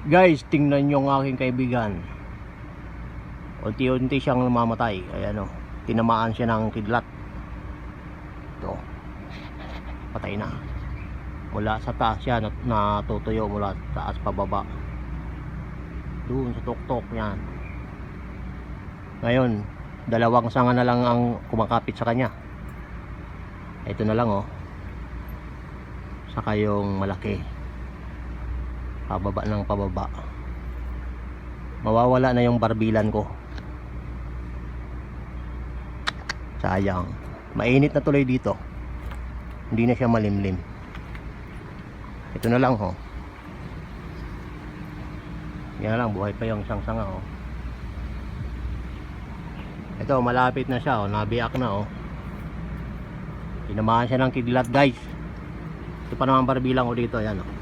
Guys, tingnan nyo ang aking kaibigan. Unti-unti siyang namamatay. Ayan o, tinamaan siya ng kidlat. Ito, patay na. Mula sa taas siya natutuyo, mula sa taas pababa. Doon sa tuktok yan. Ngayon, dalawang sanga na lang ang kumakapit sa kanya. Ito na lang o, saka yung malaki, pababa ng pababa. Mawawala na yung barbilan ko. Sayang. Mainit na tuloy dito. Hindi na siya malimlim. Ito na lang ho. Yan lang, buhay pa yung isang sanga ho. Ito, malapit na siya ho. Nabiyak na ho. Tinamaan siya ng kidlat guys. Ito pa naman barbilang ko dito. Ayan ho.